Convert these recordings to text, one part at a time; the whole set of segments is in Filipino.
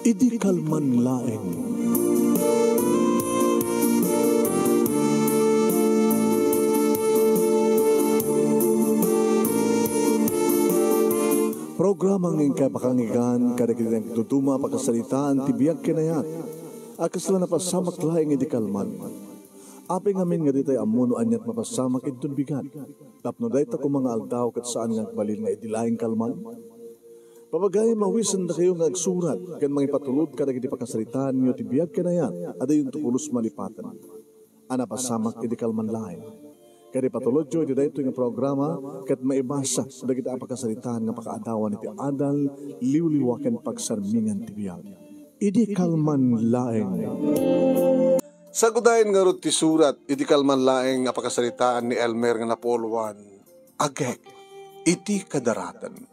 Idi kalman laeng. Programa ng kapakangigan kada kita tutuma pakasalitaan tibiyag kinayat. Akas lang napasamak laeng idi kalman. Apeng amin nga ditay amuno anyat mapasamak idun bigat. Tapno dayta ko mga aldaw kat saan nga balil nga idi laeng kalman. Papagay mawisan na kayo nga agsurat, kan mga ipatulod ka na giti pakasalitaan nyo tibiyag kinayat, ada yung tukulos malipatan. Ana pasamak iti kalman lain. Kaya patulod nyo iti dayto yung programa, kat maibasa na giti pakasalitaan nga pakaadawan iti adal, liwliwakan pagsarmingan tibiyag. Iti kalman laeng. Sa gudayin nga ron ti surat, iti kalman laeng nga pakasalitaan ni Elmer nga napolwan, agek, iti kadaratan.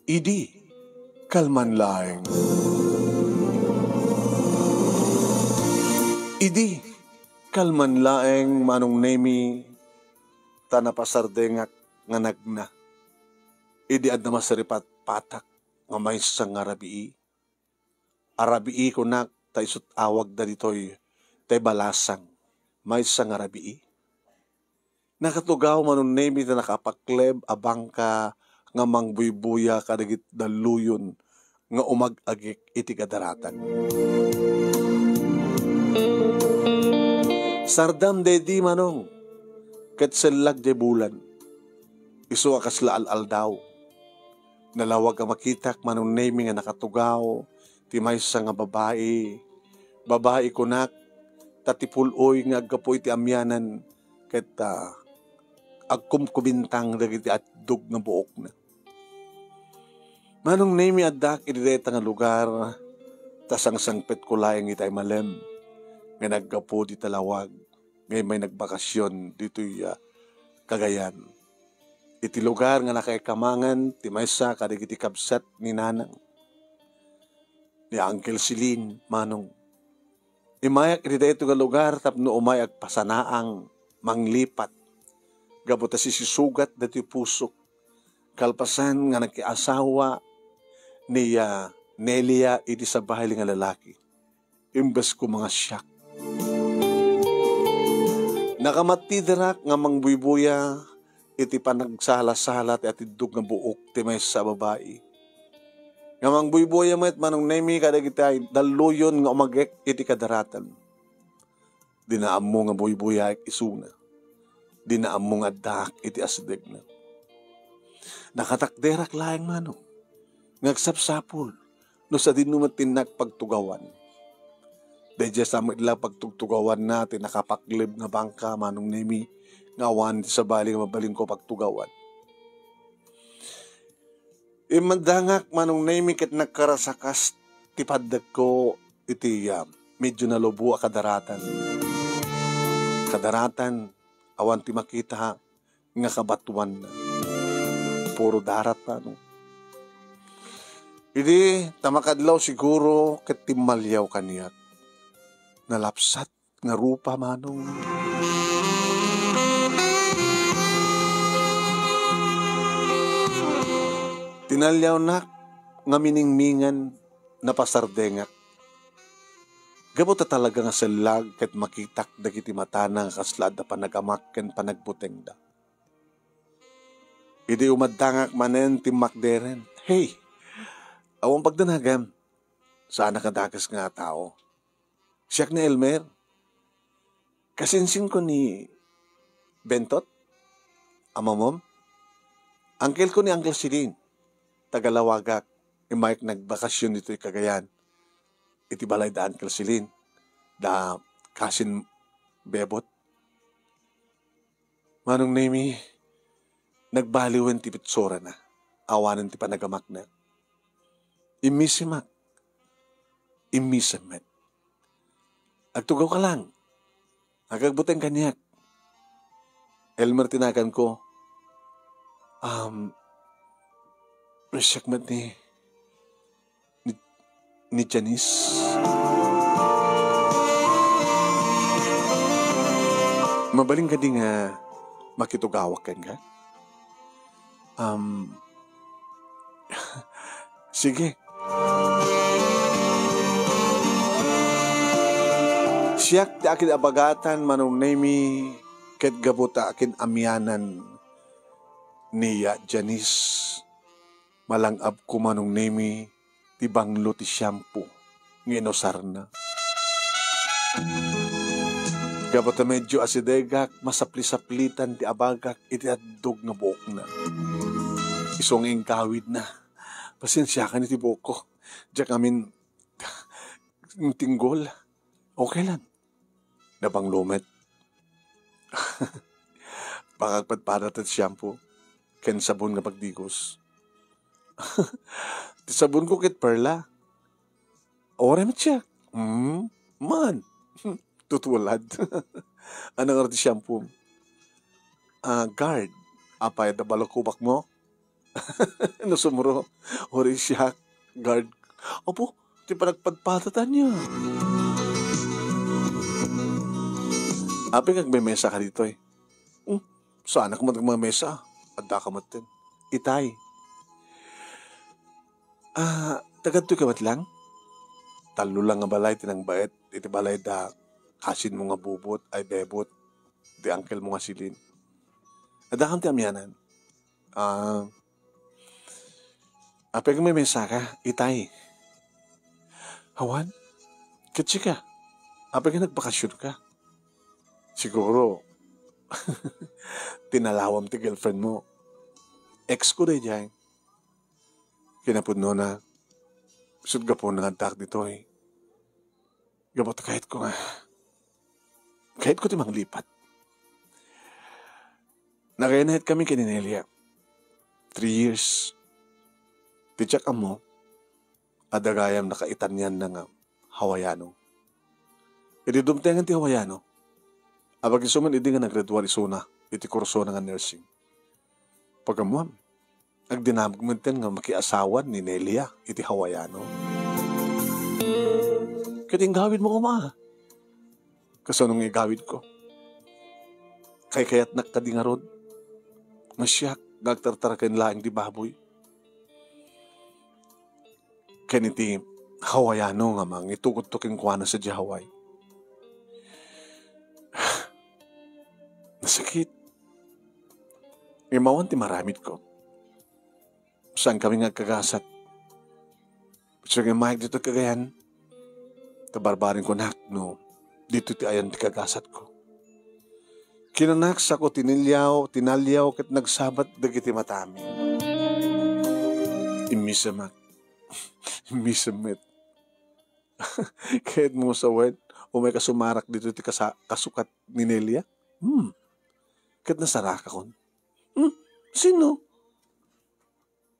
Idi kalman laeng. Idi kalman laeng manong nemi tanapasardengak nga nagna. Idi ad na masaripat patak nga may sang arabii. Arabii ko nak ta isut awag da ditoy tay balasang may sang arabii. Nakatugaw manong nemi ta nakapakleb abang ka nga mangbuybuya kadagit daluyon nga umag-agik iti kadaratan. Sardam dedi manong ket sellag de bulan. Isu akas laal daw. Nalawag ka makitak manong nemi nga nakatugaw ti maysa nga babae. Babae kunak tatipuloy nga aggapoy ti amyanan ket agkumkubintang dagiti at dug nga buok na. Manong nemi addak idireta nga lugar tasang sangpet ko layang itay malem nga naggapo di talawag ngay may nagbakasyon dito'y Cagayan. Iti lugar nga nakaikamangan ti maysa kadagiti kabsat ni nanang ni Uncle Silin manong imayak idireta nga lugar tapno umayag pasanaang manglipat gabuta sisugat dati pusok kalpasan nga nagkiasawa ni Nelia iti sa bahay nga lalaki. Imbes ko mga siyak. Nakamatidirak nga mangbuybuya iti panagsahala-sahala ti atidug nga buok ti may sa babae. Nga mangbuybuya met manong nemi kadagiti daluyon nga umagek iti kadaratan. Dinaam mo nga buybuya isuna. Dinaam mo nga dak iti asdeg na. Nakatakderak laeng manong. Ngagsapsapol. No sa dinumatin nagpagtugawan. Dahil sa ila pagtugtugawan natin, nakapaklib nga bangka manong nemi. Ngawan sa bali nga mabaling ko pagtugawan. Imandangak manong nemi ket nagkarasakas tipaddag ko iti medyo nalubo a kadaratan. Kadaratan awan ti makita nga kabatuan na. Puro darat na, no? Idi, tamakadlaw siguro ket timalyaw kaniyak. Nalapsat nga rupa manong. Tinalyaw nak nga miningmingan na pasardengak. Gabot talaga nga selag ket makitak dagiti matana nga kaslad na panagamak ken panagbuteng da. Idi umaddangak manen timmakderen. Hey, awang pagdanagam sa anak kadakas nga tao. Siyak ni Elmer. Kasinsin ko ni Bentot, amamom. Angkel ko ni Uncle Silin. Tagalawagak. Imayk nagbakasyon dito'y Cagayan. Iti balay da Uncle Silin. Da kasin bebot. Manong nemi, nagbaliwen ti pitsura na. Awanan ti panagamak na. Imisimak. Imisamet. Agtugaw ka lang. Agagbuteng kanyak. Elmer tinagan ko. Nasyakmat ni Janice. Mabaling ka di nga makitugawak kan ka? Sige. Siyak ti akin abagatan manong nemi ket gabuta akin amyanan niya Janice. Malangab ko manong nemi ti banglo ti shampoo nginosar na. Gabuta medyo asidegak masapli-saplitan ti abagak iti addog nga buok na. Isong kawid na. Pasensya ka ni ti buok ko. Diyak amin tinggol. Okay lang. Nabang lumet. Pagpagpadat at shampoo. Ken sabon nga pagdigos. Ti sabon ko kit perla. Ora mit siya. Man. Tutulad. Ano nga ti shampoo? Guard. Apay da balakubak mo? Ano sumuro? Ori siya. Guard. Opo. Ti panagpagpadatan niya. Aping nagmemesa ka dito eh. Saan ako magmamesa? Adda ka matin. Itay. Tagadto ka mat lang? Talo lang nga balay tinang bait. Iti balay da kasin mo nga bubot ay bebot. Di uncle mo nga silin. Adda kang ti amyanan. Aping nagmemesa ka? Itay. Hawan? Katsi ka? Aping nagbakasyon ka? Siguro, tinalawam ti girlfriend mo. Ex ko day dyan. Kinapod no na, sud ka po nangantak dito eh. Gabot kahit ko ti manglipat. Nakainahit kami kininelia. 3 years. Titsak mo, adagayam nakaitan yan ng Hawaiano. Ididumtengan ti Hawaiano. Abag isuman hindi nga naggradual isuna, iti kurso nga nursing. Pagamuam, agdinamag mo nga makiasawan ni Nelia, iti Hawaiano. Kating gawid mo kuma. Kasanong igawid ko. Kaya't nakadingarod. Masyak, nagtartarakin laing di baboy. Kaniti Hawaiano nga mang itukot-tuking kuwana sa di Hawaii. Nasakit. Imawan ti maramit ko. Saan kami nga kagasat? So nga mahig dito kagayan. Tabarbarin ko nak, no. Dito ti ayan ti kagasat ko. Kinanaksa ko tinalyaw, kat nagsabat dagiti matami. Imisamak. Imisamit. Kahit mo sa wet, o may kasumarak dito ti kasukat ni Nelia. Kat nasaraka kon. Sino?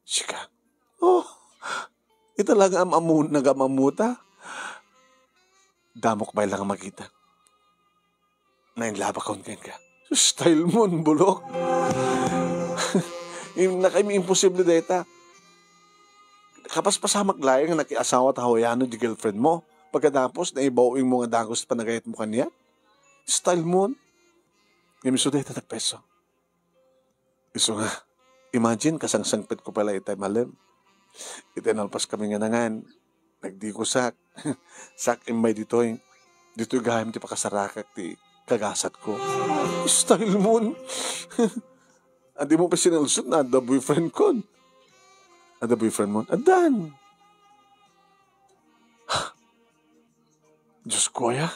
Sika. Oh, italaga nagamamuta. Damok ba lang makita? Nainlaba kon ken ka. Style mo, bulok. Nakaimi imposible data. Kapas pasamak laing nga nakiasawa at Hawaiano di girlfriend mo. Pagkatapos, naibawing mo nga dagos panagayat mo kanya. Style mo. Ngayon so dahil tatagpeso. Iso nga, imagine kasangsangpit ko pala itay malim. Itinalpas kami nga nangan. Nagdi ko sak. Sak imay dito'y. Dito'y gahim ti pakasarakak ti kagasat ko. Style mo. Adi mo pa sinalsot na ada boyfriend ko. Ada boyfriend mo. Adan. Diyos ko ya.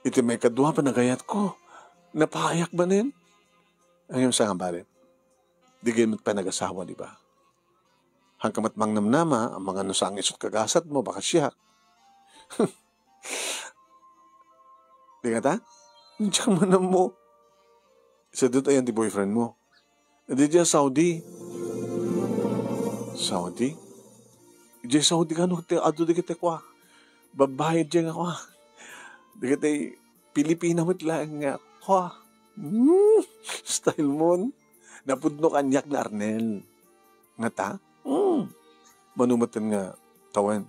Iti may kadwa pa nagayat ko. Napahayak ba nin? Ang yung sanga bali. Di ganyan pa nag-asawa, di ba? Hangkamat mang namnama, ang mga nusang isot kagasat mo, baka siya. Di nga ta? Diyan manam mo. Isa doon ayan di boyfriend mo. Di dyan Saudi. Saudi? Di Saudi ka no, ado di kita kwa. Babae dyan ako. Di kita Pilipina mo't lang nga. Kwa. Style mo. Napudno kanyak na Arnel. Nga ta? Manumatan nga tawan.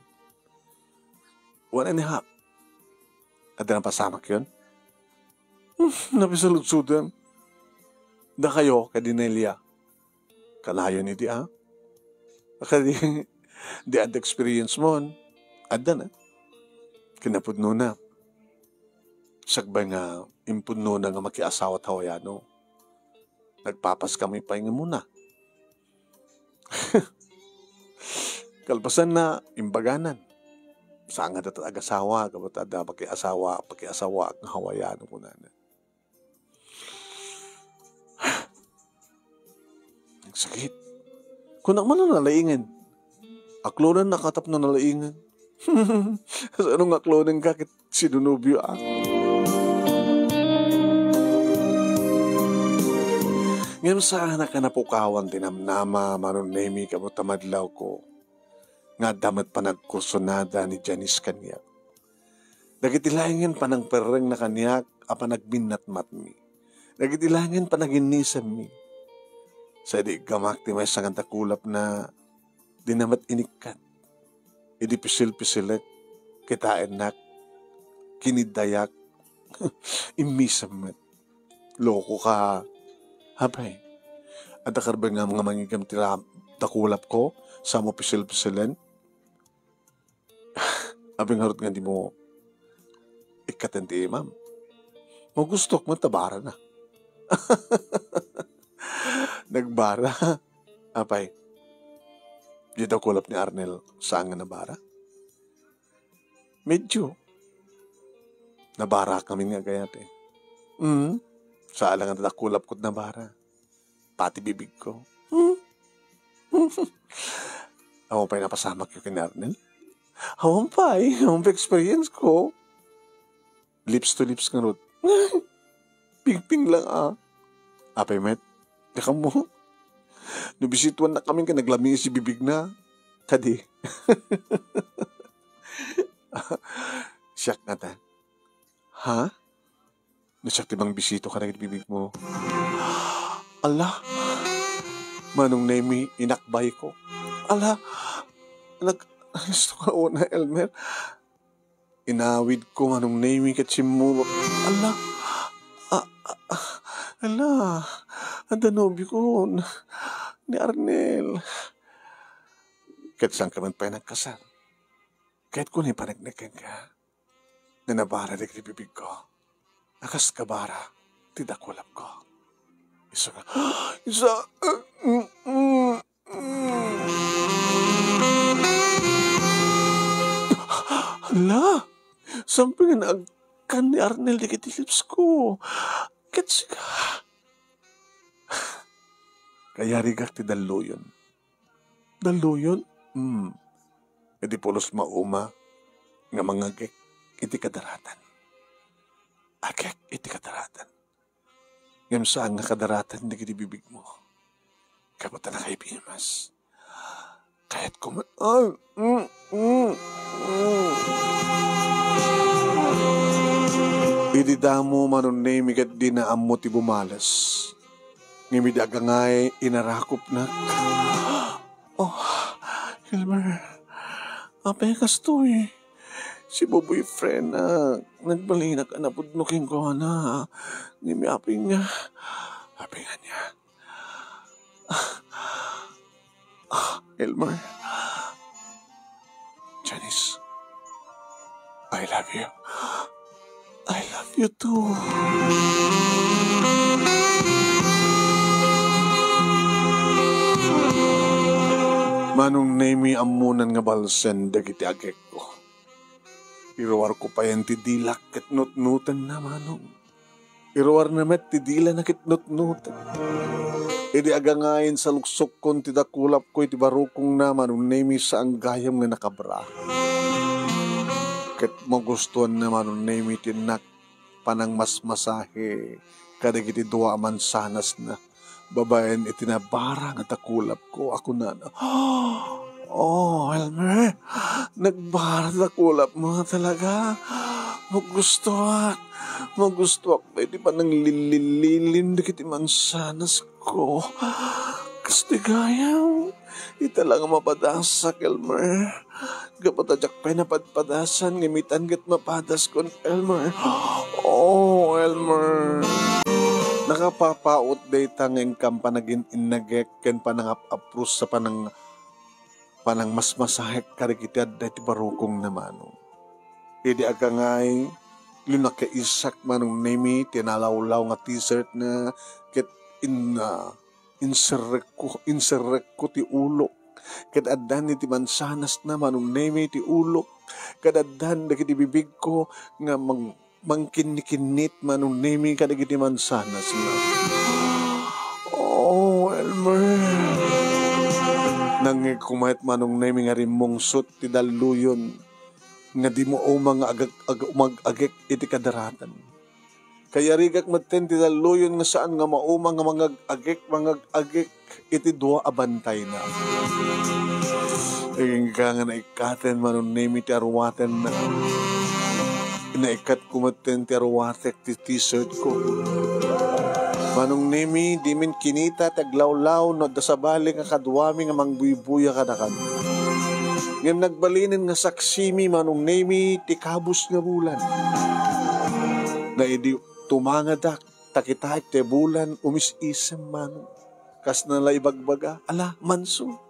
1.5. At na pasamak yun? Napisaludsudan. Da kayo, kadinelia. Kalayo ni di Kadi, di ad experience mo. Adda na. Kinapudno na. Sagbay nga impuno na nga makiasawa at hawayano. Nagpapas kami pa nga muna. Kalpasan na imbaganan. Saan nga data agasawa, kabat ada pakiasawa ang hawayano ko na. Nagsakit. Kung naman na nalaingan. Aklonan nakatap na nalaingan. Sa anong aklonan kakit sinunubyo ah. Ngayon saan na ka napukawan tinamnama manunemi ka mo tamadlaw ko. Nga damat pa nagkursonada ni Janice kanyak. Nagitilangan pa ng pereng na kanyak apa nagbinatmat mi. Nagitilangan pa naginisan mi. Sa di gamak ti may sangan takulap na dinamat inikat. Idi pisil-pisilek kitain nak kinidayak imisamet. Loko ka. Habay, at akarba nga mga mangigam takulap ko sa mo pisil-pisilen. Abing harot nga di mo ikatenti, ma'am. Magustok mo, tabara na. Nagbara. Apay, di daw kulap ni Arnel saan nga nabara? Medyo. Nabara kami nga gayat eh. Sa alangan na kulap ko't nabara. Pati bibig ko. Ako pa'y napasamak yung kina Arnel. Awang pa'y experience ko. Lips to lips nga rod. Ping-ping lang ah. Apay met, yaka mo. Nubisituan na kami ka naglaming si bibig na. Kadi. Siyak na ta. Ha? Nasyak tibang bisito ka na bibig mo. Ala, manong Nemi, inakbay ko. Ala, gusto ka una, Elmer. Inawid ko manong Nemi katsimuro. Ala, ang danobi ko ni Arnel. Kahit saan ka man pa nagkasal. Kahit kung ipanagnagan ka, na nabara na bibig ko. Akas kabara, tidakulap ko. Isa. Hala, samping na agkan ni Arnel di kitilips ko. Ketsika. Kaya rigak ti daluyon. Daluyon? Edi pulos mauma nga mga gek iti kadaratan. Agek iti kadaratan. Ngam saan nga kadaratan di kiti bibig mo. Kaputa na kay Pimas. Kahit kuman... Idi damo manunay migat di na ammo ti bumalas. Ngimidaga nga'y inarakop na. Oh, Hilmer. Apay kastoy. Si boyfriend na nagbalinak na pudnukin ko na. Ngimi aping nga. Aping nga niya. Elmer. Janice. I love you. I love you too. Manong Nemi amunan nga balsen dagiti agek ko. Iruwar ko pa yan ti dilak ket nutnutan na manong. Iruwar na met ti dila na ket nutnutan. Idi agangayin sa luksok kon ti dakulap ko iti barukong na manong Nemi sa ang gayam nga nakabra. Ket magustuhan na manong Nemi tinak panang mas masahe kadagiti dua man sanas na. Babayan itinabara nga takulap ko. Ako na. Oh, Elmer. Nagbara takulap mo talaga. Magustuhan. Pwede pa nang lililin dikiti mansanas ko. Kastigayang. Ita lang mapadasak, Elmer. Kapatadyak pa napadpadasan. Ngimitan gat mapadas kon, Elmer. Oh, Elmer. Nakapapaot day tangeng kam panagin inagek ken panangap-apros sa panang mas masahek karikitad day ti barukong naman. Idi agangay Lunakaisak manong nemi tinalawlaw nga t-shirt na ket inserek ko ti ulo. Ket addan iti mansanas na manong nemi ti ulo. Ket addan dagiti bibig ko nga mangkinnikinnit manong nemi kadagiti mansanas na. Oh, Elmer. Nangig kumayat manong nemi nga rimungsot ti daluyon nga di mo mga mag-agik iti kadaratan. Kaya rigak maten ti daluyon nga saan nga maumang nga mag-agik iti dua abantay na. Naging ka nga naikaten manong nemi ti arwaten na. Inaikat kumaten ti arwatek ti t-shirt ko. Manong nemi, di min kinita taglawlaw no dasabali nga kadwami nga mangbuybuya kadakan. Ngem nagbalinin nga saksimi manong nemi ti kabus nga bulan. Na idi tumangadak takitaik ti bulan umis-isem manong. Kas nalay bagbaga, ala manso.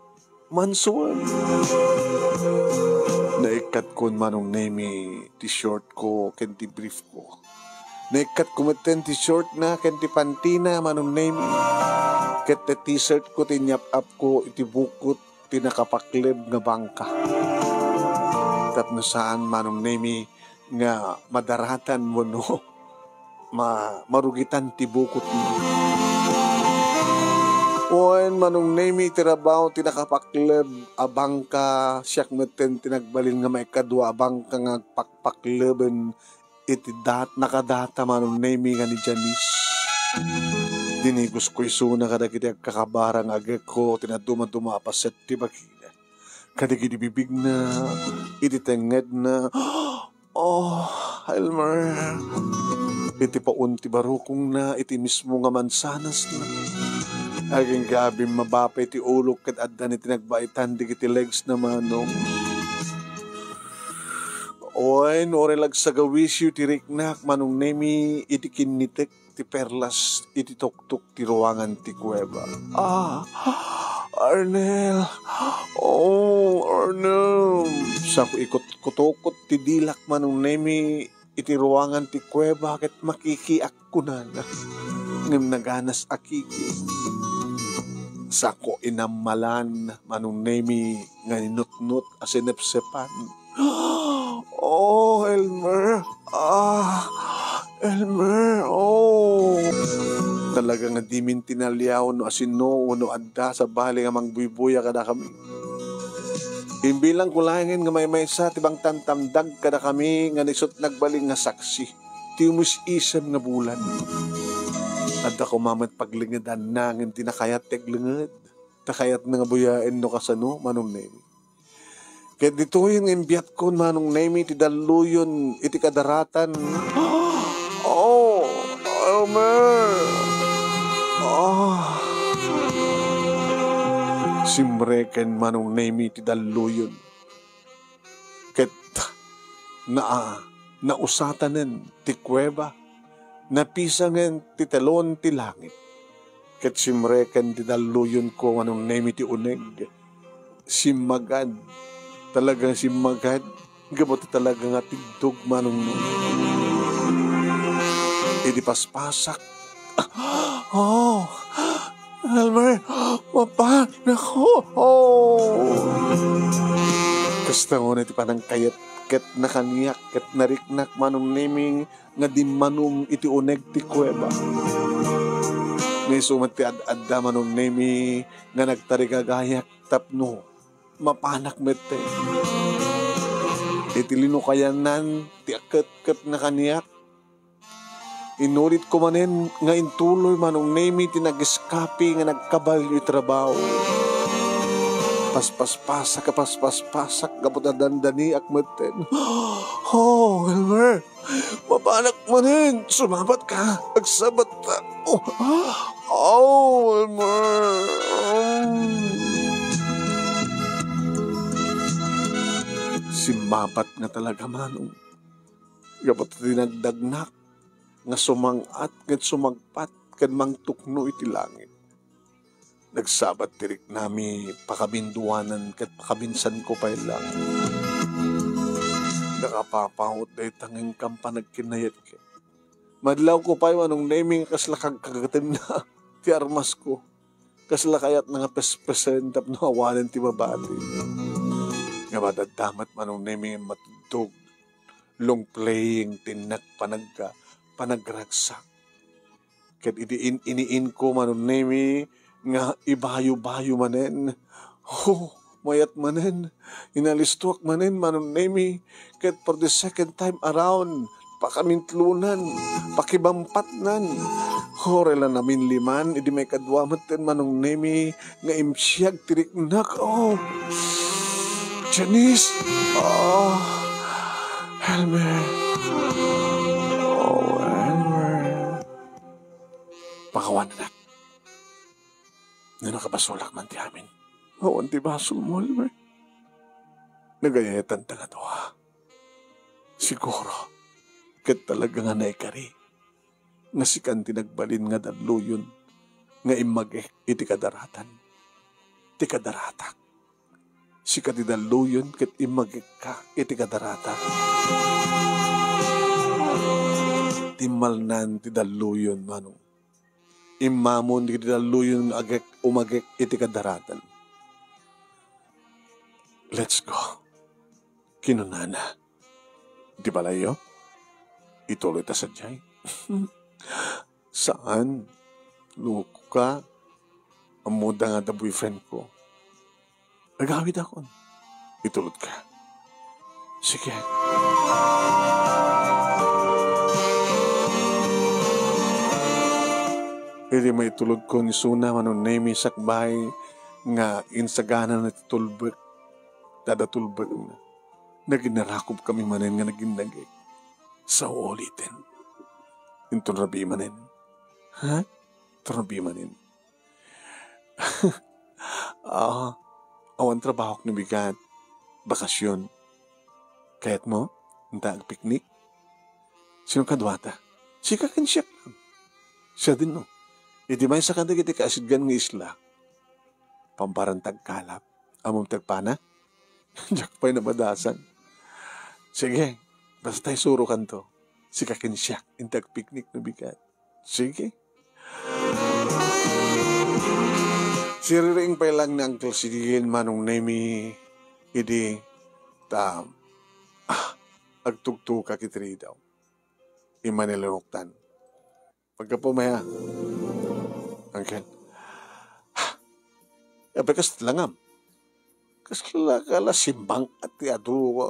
Naikat kon manong nemi ti short ko ken ti brief ko. Naikat kumaten ti short na ken ti pantina manong nemi. Ket ti t-shirt ko ti nyap-up ko iti bukot ti nakapakleb nga bangka. Tapno saan manong nemi nga madaratan mo no marugitan ti bukot mo. Oen manong nemi tirabaw ti nakapakleb a bangka siyak meten tinagbalin nga maikadwa a bangka nga pakpakleben iti nakadata manong nemi nga ni Janice. Dinigos ko isuna kadagiti agkakabarang agek ko tinaduma-duma apaset ti bagina. Kadagiti bibig na iti tenged na oh, Elmer. Iti paunti barukong na iti mismo nga mansanas na. Aging gabi mabapay ti ulok ket addan iti nagbaitan digiti legs na manong. Oy, nore lag sa gawisyo ti riknak manong nemi iti kinnitek ti perlas iti tuktok ti ruangan ti kuweba. Arnel. Oh, Arnel. Sa ko ikot kutukot ti dilak manong nemi iti ruangan ti kuweba ket makikiak ko na. Ngem naganas akiki. Sa ko inamalan manong nemi nga ninutnut asinepsepan. Oh, Elmer. Elmer. Oh. Talaga nga di min tinalyaw no asino no adda sa bali nga mangbuybuya kada kami. Imbilang kulangin nga may sa tibang tantamdag kada kami nga nisot nagbaling nga saksi. Ti umus-isem nga bulan. Adda ko mamat paglingadan na ngin tinakayat teglingad. Takayat na nga buyain no kasano manong nemi. Kaya dito yung imbiyat ko manong nemi ti daluyon iti kadaratan. Oh, Elmer. Simreken manong nemi ti daluyon. Ket nausatanen ti kuweba. Napisangen ti telon ti langit. Ket simreken ti daluyon ko manong nemi ti uneg. Simagad. Talagang simagad. Gabot talaga nga tigdog manong idi paspasak. Oh, Elmer, mapa, nako. Oh. Kasta mo na iti panang kayat ket nakaniyak ket nariknak manong neming nga di manum iti uneg ti kuweba. May sumat ti ad-adda manong nemi nga nagtarigagayak tapno mapanak mete. Iti linukayanan ti aket-ket na kaniyak. Inulit ko manen nga intuloy manong nemi ti nag-eskapi nga nagkabalyo trabaho. Paspas-pasak gabot na dandani akmeten. Oh, Elmer, mapanak manen, sumabat ka, agsabat ka. Oh, Elmer. Simabat nga talaga manong. Gabot dinagdagnak nga sumangat ket sumagpat ket mangtukno iti langit. Nagsabat tirik nami pakabinduanan ket pakabinsan ko pa lang. nakapapahot na itanging kampanag kinayat ke. Madlaw ko pa yung anong naming kasla kagkagatin na ti armas ko. Kasla kayat nga presentap na awanan ti babati. Nga madadamat manong naming matutog. Long playing tinak panagragsak. Kat iniin ko manong naming nga ibayo-bayo manen. Mayat manen. Inalistuak manen manong naming. Kat for the second time around, pakamintlunan, pakibampatnan. Horela namin liman, idi may kadwamat ten manong nemi, nga imsiyag tiriknak. Oh, Janice! Oh, Elmer! Oh, Elmer! Pakawan na. Na nakabasulak man ti amin. Oh, anti basul mo, Elmer. Nagayayetan ta nga to, ha? Siguro. Kat talaga nga naikari. Nga si kan tinagbalin nga dadluyon. Nga imagek iti kadaratan. Iti kadaratak. Si kan tidadluyon kat imagek ka iti kadaratak. Timalnan tidadluyon manong. Imamon iti dadluyon umagek iti kadaratan. Let's go. Kinunana. Di ba layo? Ituloy ta sa jay. Saan? Loko ka? Amuda nga da boyfriend ko. Nagawid ako. Itulod ka. Sige. Hindi may tulod ko ni Suna manong name sakbay nga insagana na titulbek. Dadatulbek na. Naginarakop kami manen nga naginagay. Sa ulitin. Ito rabi manin. Ha? Ito rabi manin. Awan trabaho ni bigat. Bakasyon. Kaya't mo? Nda ag-picnic? Sino kadwata? Si kakinsyak lang. Siya din no. Iti may sa kanda kiti kaasidgan ng isla. Pamparang tagkalap. Among tagpana? Diyak pa'y nabadasan. Sige. Basta tayo surukan to. Si kakinsyak, intag picnic na bigat. Sige. Siriring pa lang ng Uncle Sigil manong nemi, idi, agtugtuka kitri daw. Imanilunoktan. Pagka pumaya, Uncle, bekas langam. Kala simbang at tiado,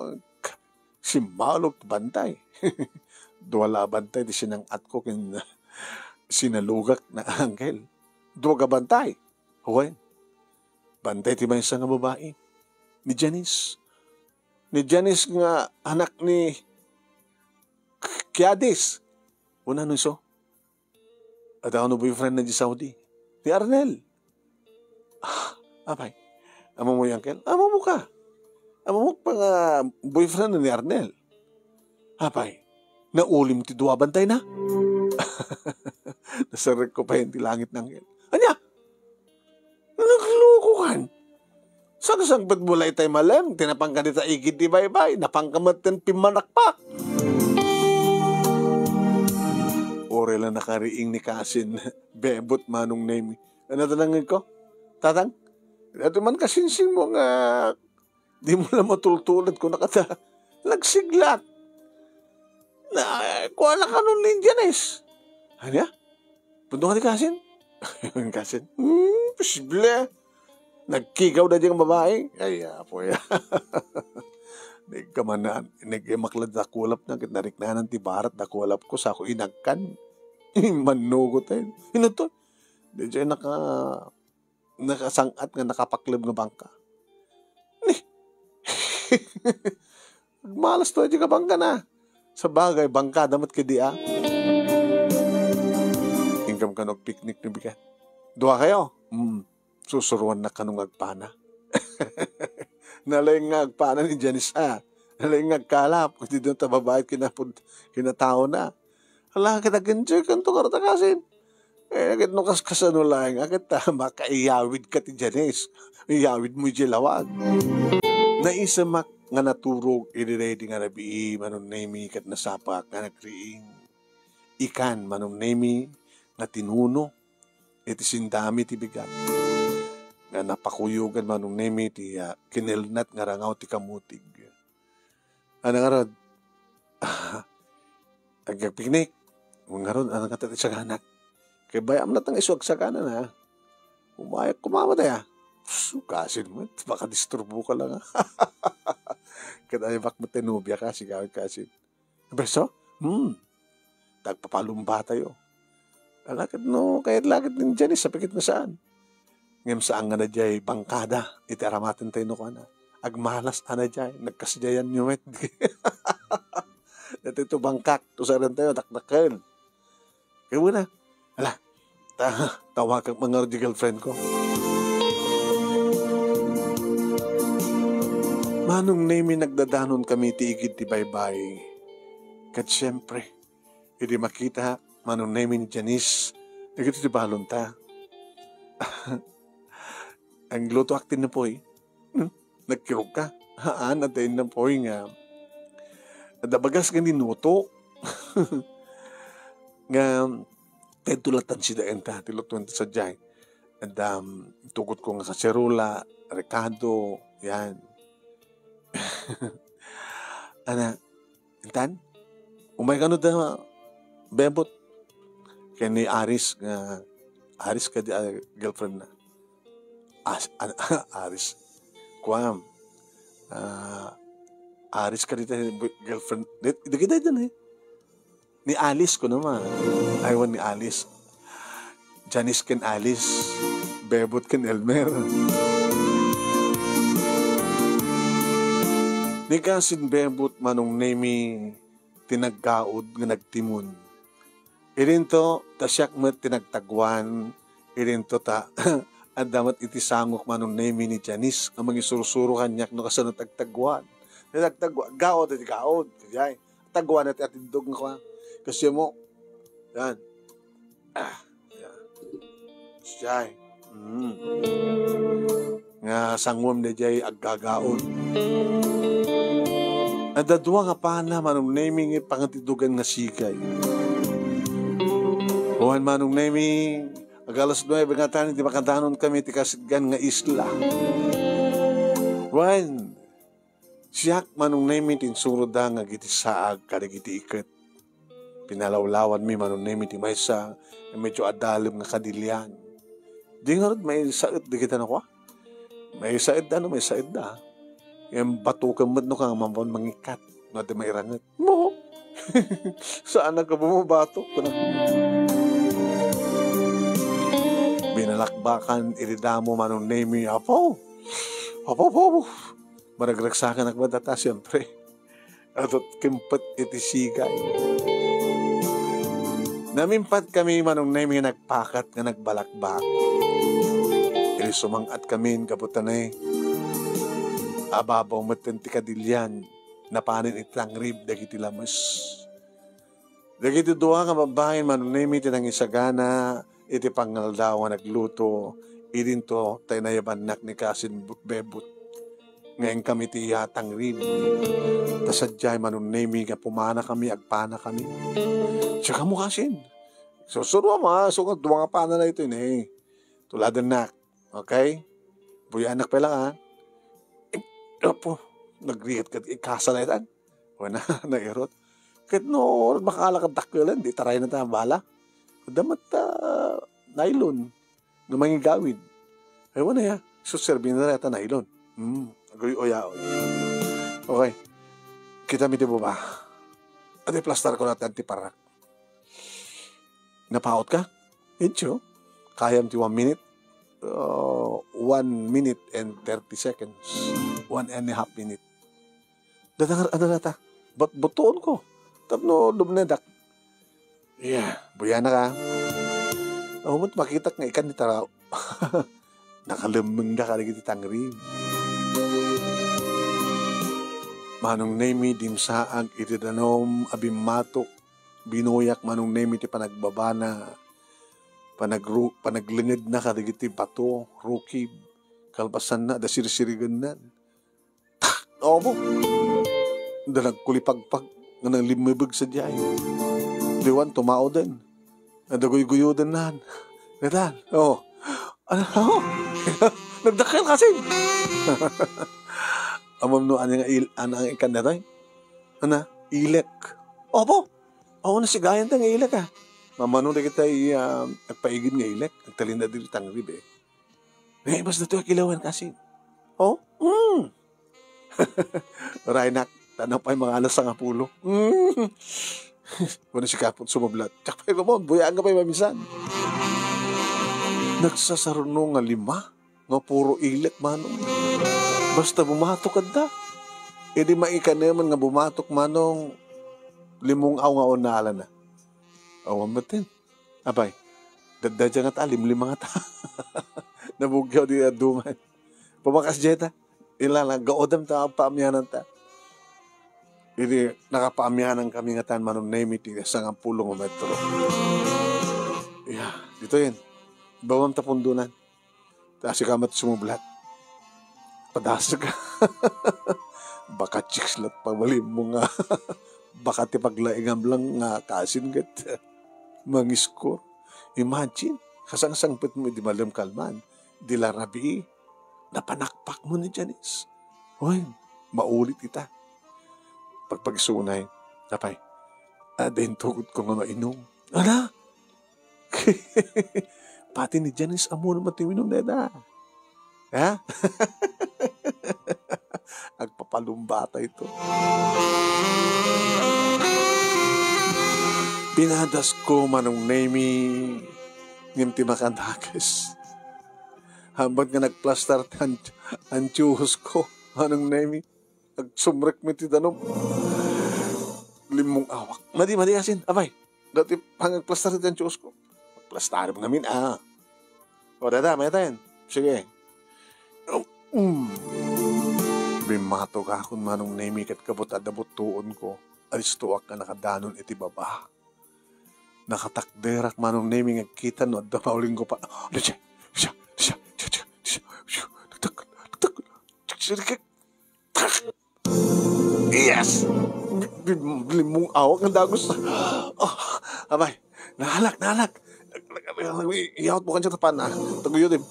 simbalog bantay. Duwala bantay di sinang at ko kin sinalugak na angel. Duwaga bantay. Huwag. Bantay ti may isa nga babae. Ni Janice. Ni Janice nga anak ni Kiadis. Una nun so. At ako no boyfriend na di Saudi. Ni Arnel. Apay. Amo mo yung angel? Amo mo ka. Amo mo pa nga boyfriend ni Arnel. Apay, naulim ti duwa bantay na. Nasarek ko pa yun ti langit ng angel. Anya? Naglukuhan. Sagsagbat mulay tay malem, tinapang ka dita igid di baybay, napangkamat ten pimanakpak. Ore lang nakariing ni Kasin, bebot manong name. Ano tanangin ko? Tatang? Ito man kasinsin mo nga, di mo lang matultulad ko nakata. Nagsiglat. Kuha na ka nun ni Janice. Ano ya? Punto ka ni Kasin? Kasin? Posible. Nagkigaw na diyang babae. Ay, apo ya. Nagkamanaan. Nagmaklad na kulap na. Kinarik na ng tibarat na kulap ko sa ako inagkan. Manugot tayo. Ino to? Di dyan nakasangat nga nakapaklib nga bangka. Malas to dyan ka bangka na. Sa bagay, bangka damat kadi Ingkam ka picnic na bigat. Dua kayo? Susuruan na kanong agpana. Nalay nga agpana ni Janice Nalay nga agkalap. Kung di doon tababayad kinatao na. Hala, kita genjoy kanto karata kasin. Agad no kasano lang. Agad makaiyawid ka ti Janice. Iyawid mo ijilawag. Naisa nga naturog, ready nga nabii, manong nemi kat nasapak, nga nagriing. Ikan, manong nemi, nga tinuno, iti sindami ti bigat. Nga napakuyugan manong nemi, ti kinilnat nga rangaw ti kamutig. Ano nga rod? Agpiknik. Mga rod, ano nga tati saganak. Kaya bayam na tang isuag saganan ha. Umayak kumamatay ha. Sukasin mo, baka disturbo ka lang ha. Kaya bak mo tinubya ka, sigawin kasin. Beso? Tagpapalumba tayo. Alakit no, kahit lakit din dyan sa pikit na saan. Ngayon saan nga na dyan, bangkada, iti aramatin tayo no ka na. Agmalas ana dyan, nagkasdayan nyo met. Dati ito bangkak, tusaran tayo, dakdakan. Kaya muna, ala, tawag ang mga girlfriend ko. Manong nemi nagdadanon kami tiigid ti baybay. Kat siyempre, hindi makita, manong nemi ni Janice, nagito ti balon ta. Ang luto aktin na po nagkirog ka. Haan, atayin na po nga. Nadabagas ka ninuto. Nga, kahit tulatan si daen ta, tilutuan sa jay. And tugot ko nga kaserula, Ricardo, yan. Ana, intan, umay ka no da, bebot. Kaya ni Aris, Aris ka di girlfriend na. Aris. Kuam. Aris ka dito, girlfriend. Hindi kita dyan Ni Alice ko naman. Aywan ni Alice. Janice ken Alice. Bebot ken Elmer. Ni kasin bebot manong nemi tinagkaod nga nagtimon. Irin to, tasyak met tinagtagwan. Irin to ta, at damat iti sangok manong nemi ni Janice. Ang mga surusuro kanyak no kasa natagtagwan. Natagtagwan, gaod at gaod. Kaya, tagwan at atindog nga kwa. Kasi mo, yan. Yan. Siyay. Nga sangwam na jay aggagaon. Nadadwa nga pa na manong naming pangatidugan nga sikay. Buwan manong naming agalas 9 nga tanin di makantanon kami ti kasidgan nga isla. Buwan siyak manong naming tinsuro da nga giti saag kada giti iket. Pinalawlawan mi manong naming ti maysa medyo adalim nga kadilyan. Di nga rin may said di kita na kwa. May said ano, may said da. Yung bato ka mo no kang mamon mangikat. No, di mairangat. Mo! Saan ka bumabato? Binalakbakan, iridamo manong name Apo! Apo! Maragragsakan ang madata, siyempre. At kimpat iti sigay. Namimpat kami manong name nagpakat nga nagbalakbak. Sumangat kami kaputanay. Ababaw matenti kadilyan napanin itang rib dagiti lamas. Dagiti duwa nga babae manunemi tinang isagana iti pangaldaw nga nagluto idin to tayo nayabanak ni kasin bebut. Ngayon kami ti yatang rib. Tasadyay manunemi nga pumana kami agpana kami. Tsaka mo kasin. Susuro ma sunod duwa nga pana na ito tuladan nak. Okay? Buya anak pa lang Opo, nagrihat ka, ikasa na itan. Wala na, nairot. Kahit no, makalakad dakilan, di taray na tayo bala. Damat nylon, na mangigawid. Ay, wala ya, suservin na rin nylon. Agoy oya. Okay, kita mi di ba? Ate, plastar ko natin tiparak. Napaot ka? Encho, kayam ti 1 minute. 1 minute and 30 seconds. 1.5 minute. Dadangar, ano na ta? Butuon ko. Tapno, dumnedak. Yeah, buya na ka. Umot makita nga ikan ni Taraw. Nakalamang ka kaligit itang rin. Manong nemi din saag itidanom abimatok. Binuyak manong nemi ti panagbabana. Panaglingid na kadigiti bato, rukib, kalpasan na, da sirisirigan na. Oo mo. Da nagkulipagpag nga nang limibig sa diyay. Diwan, tumao din. Nadaguy-guyo din na. Gatan, oo. Ano? Nagdakil kasi. Amam no, ano ang ikan na tayo? Ano? Ilek. Opo. Oo, nasigayan tayo ng ilek ah. Mamano na kita nagpaigid ng ilek. Nagtalin na dito tang rib eh. Ngayon, mas na ito kilawan kasi. Oh? Raynak, tanaw pa yung mga alas sa ngapulo. Muna si Kapot sumablat. Tsaka pa yung buyaan ka pa yung mamisan. Nagsasarunong nga 5, nga puro ilek manong. Basta bumatok ka da. E di maikan naman nga bumatok manong 5 aw nga onala na. Awan batin. Abay, dadadya nga ta, 5 nga ta. Nabugyaw di aduman. Pumakas jeta. Ilala, gaodam ta, paamyanan ta. Hindi, nakapaamyanan kami nga tan manong naimiti sa nga 10 metro. Yeah, dito yun. Bawang tapundunan. Tapos ikamat sumublat. Padasa ka. Baka chikslat pagbalim mo nga. Baka tipaglaingam lang nga kasin gat. Mangisko. Imagine, kasang-sangpit mo di malam kalman. Di larabi. Napanakpak mo ni Janice. Hoy, maulit kita. Pagpagsunay, napay, adayin tukod ko nga mainom. Ana? Pati ni Janice amo naman tiwinom na eda. Ha? Agpapalumbata ito. Pinadas ko manong name ngim timakandakas. Hambang nga nagplastar ang tiyuhos ko manong name agsumrek mo ti tanom. 5 awak. Madi asin. Abay, dati pangagplastar ang tiyuhos ko. Magplastar mo namin O dada, may tayo. Sige. Bimato ka akong manong name kat kabot adabot tuon ko. Aristuak ka nakadanon iti baba. Nakatakderak manong name ngagkita no at damauling ko pa. Yes! 5 awak ang dagos. Abay, nahalak. Iyawat mo ka siya tapan na. Taguyudim.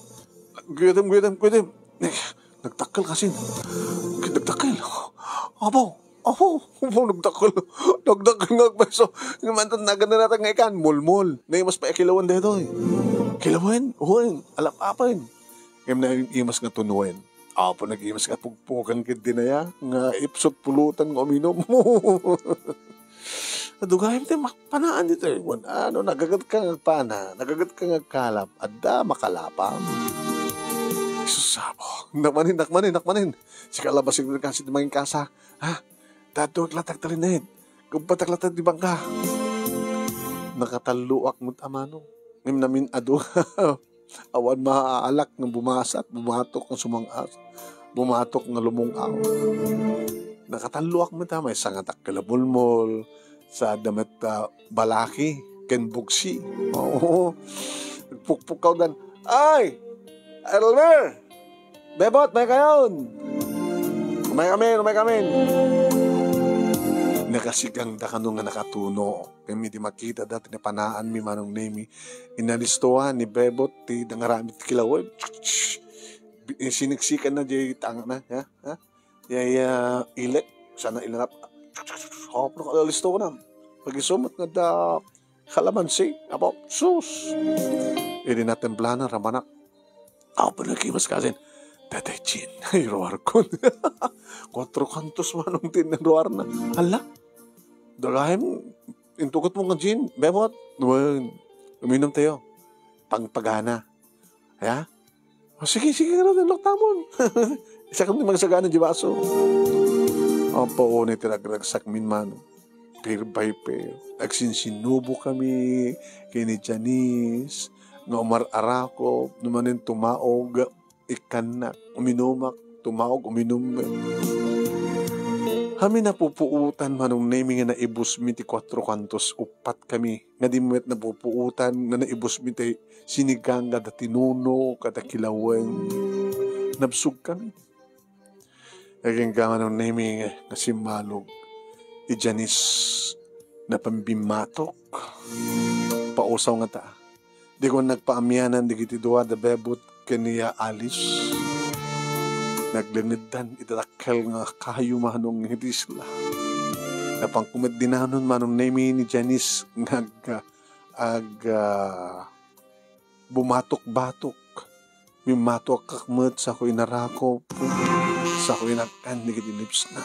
Guyudim. Nagtakal kasi. Nagtakal. Abo, nagtakal. Nagtakal nga agpeso. Namantan na ganda natin nga ikan. Mulmul. Na imas pa ikilawan dito eh. Kilawan? Oo, alap-apin. Ngayon na imas nga tunuin. Apo, nag-imas nga pugpukan kid din na ya. Nga ipsot pulutan nga uminom mo. Nadugayam tayo makpanaan dito eh. Ano, nagagat ka ng pana. Nagagat ka ng kalap. Adda makalapam. Susabo. Nakmanin. Si kalabasin ko kasi di maging kasa. Ha? Dato, aglatag talinid. Kung pataklatag di bangka. Nakataluak mo tamano. Ngim namin ado. Awan maaalak ng bumasat. Bumatok ng sumangas. Bumatok ng lumungaw. Nakataluak mo tama. Sangatak kalabulmol. Sa damat balaki. Kenbugsi. Oo. Nagpukpukaw dan. Ay! Elmer! Bebot, may kayon! Umay kamin! Nakasigang da kanong nga nakatuno. Kami di makita dati na panaan mi manong name. Inalistuhan ni Bebot ti dangaramit kilawad. Siniksikan na di tanga na. Ha? Yaya ilek. Sana ilanap. Hopro kalalisto ko na. Pag-isumot na da kalamansi. Apo, sus! Hindi natin plana, ramanak. Ako pa nagkimas kasin. Tatay Chin, ay roar ko. 4 kantos manong tinroar na. Hala, dagahim, intukot mo nga Chin. Bebot, uminom tayo. Pangpagana. Haya? Sige, rin, loktamon. Isa kang magsagana di baso. Opo, ni tiragragsak min man. Pair by pair. Agsinsinubo kami, kini Janice, nga umar-arako, numanin tumaog, ikan na, uminumak, tumaog, uminum. Kami napupuutan manong naming nga naibus mi ti 4 kantos, upat kami, nga di met napupuutan, nga naibus mi ti sinigang, kada tinuno, kada kilawen. Nabsug kami. Naging gaman ng naming nga si Malog. Ijanis na pambimatok. Pausaw nga ta. Di ko nagpaamyanan di kiti duwa da bebot kaniya alis. Naglinidan itakal nga kayo manong hindi sila. Napangkumad dinanon manong nami ni Janice bumatok-batok. Mimatok kakmat sa ako'y narakop. Sa ako'y nagkandig di lips na.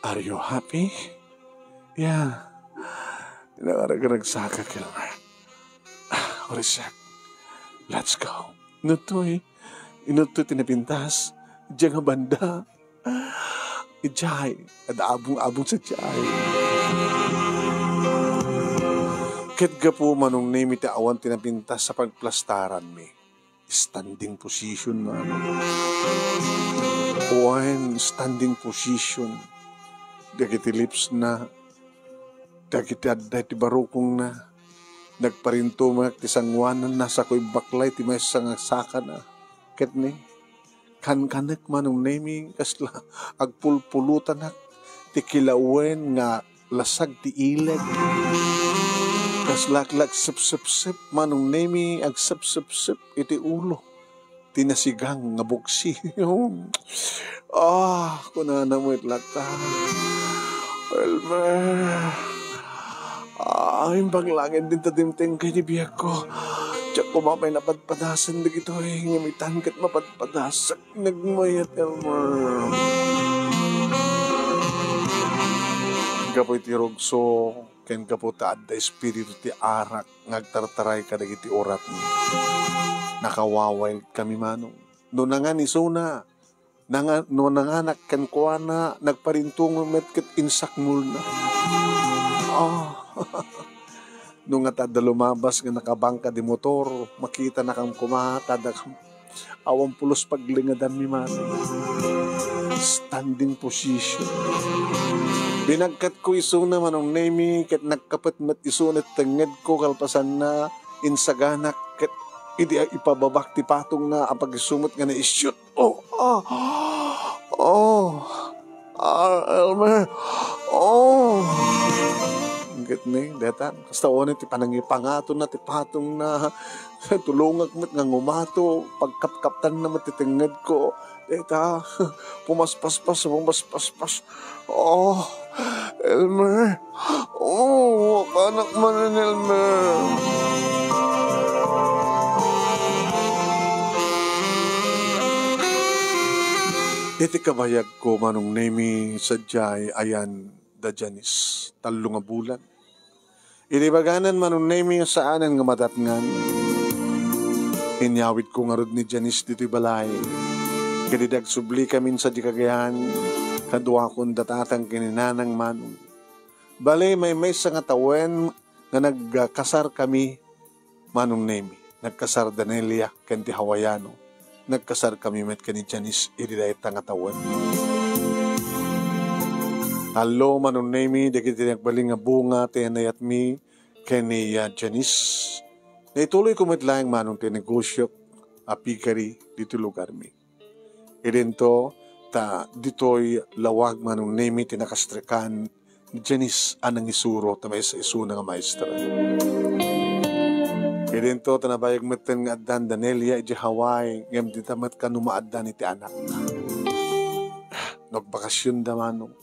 Are you happy? Yeah. Nagsaka ka lang. Orisak. Let's go. Nutoy. Inutoy tinapintas. Diyan nga banda. Ijay. At abong-abong sa jay. Ket ga po manong name iti awan tinapintas sa pagplastaran mi. Standing position man. Uwan, standing position. Dagiti lips na. Dagiti adday ti barukong na. Nagparinto mga ti sangwanan na sa ko'y baklay ti may sangasaka na. Ket ni, kan-kanek manong naming kasla agpulpulutan na ti kilawen nga lasag ti ileg. Kaslak-lak sip-sip-sip manong naming ag sip-sip-sip iti ulo. Tinasigang nga buksi. Kunana mo itlata. Elmer. Imbang langit din tatimting kay ni biyag ko. Tiyak ko mamay napadpadasan na gito eh. Ngamitan kat mapadpadasak. Nagmayat, Elmer. Kapoy ti rogso. Ken kapo taad da espiritu ti arak. Ngagtartaray ka dagiti orat mo. Nakawaway kami manong. No nangan isuna. No nanganak kan kuana. Nagparintong met kat insakmul na. Nung nga tada lumabas nga nakabangka di motor, makita na kang kumata, awang pulos paglingadan mi man. Standing position. Binagkat ko iso na manong nemi, kat nagkapat mat iso na tangad ko kalpasan na insaganak, kat hindi ipababak ti patong na apag isumot nga na ishoot. Elmer. Get me, datan. Kasta o ti panangipangato na, ti patong na, tulungag mat nga ngumato, pagkapkaptan na matitingad ko. Deta, pumaspaspas. Elmer. Anak man Elmer. Iti kabayag ko manong nemi sadyay ayan da Janice, talo nga bulan. Inibaganan manong nemi saanan nga matatngan. Inyawit ko nga rod ni Janice dito'y balay. Kadidag subli kamin sa di kagayan, kadwa kong datatang kininanang manong. Balay may sa nga tawen nga nagkasar kami manong nemi. Nagkasar Danelia, kanti Hawaiano. Nagkasar kami met kani Janice, ididay nga tawen. Alo manong nemi, dagiti nagbaling nga bunga, tinayat mi, kani Janice. Naituloy ko matlayang manong tinegosyo, apikari, dito lugar mi. Idento, dito'y lawag manong nemi, tinakastrikan, ni Janice, anang isuro, tamay sa isuna nga maestra. Idento, tanabayag matan nga addan, Danelia, iji Hawaii, ngam ditamat ka numaaddan iti anak na. Nagbakasyon da manong.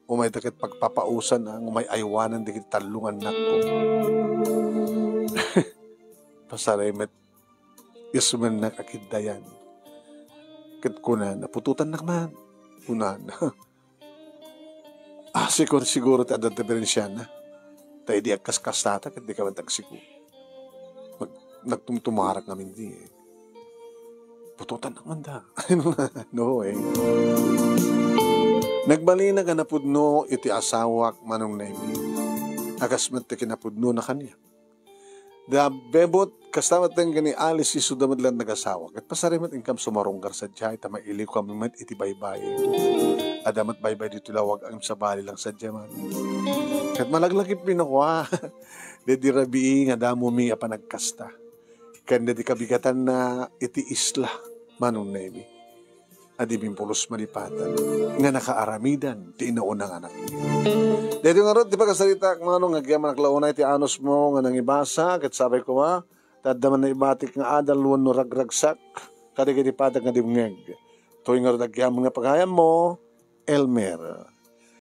Umay dakit pagpapausan na, umay aywanan dikit talungan na ko. Pasaray met, isuman na kakiddayan. Kat kuna, napututan na man. Kuna na. Siguro tayo diferensya na. Tayo di agkas-kas tata, kat di ka man tagsiguro. Nagtumtumarak namin di eh. Pututan na man da. No eh. Nagbali na ganapudno iti asawak manong nemi. Agasmat ti kinapudno na kanya. Da bebot kastamat ng gani alis isu damad lang nag-asawak. At pasarimat ingkam sumaronggar sa jay tama ili ko amimat iti baybay. Adamat baybay dito lawag ang sabali lang sa jaman. Kat malaglagip pinakwa. Dedi rabii nga damo mi apan nagkasta. Kanda di kabigatan na iti isla manong nemi. adibimpulos malipatan nga nakaaramidan ti inaunang anak niya. Dito nga ron, di pa kasalita mga nga gyaman naklaunay ti anos mo nga nang ibasa, kat sabay ko tadaman na ibatik nga adal luwan no ragragsak, kadigitipadag nga dimngeg. Tuwing nga ron nagyamon nga paghayam mo, Elmer.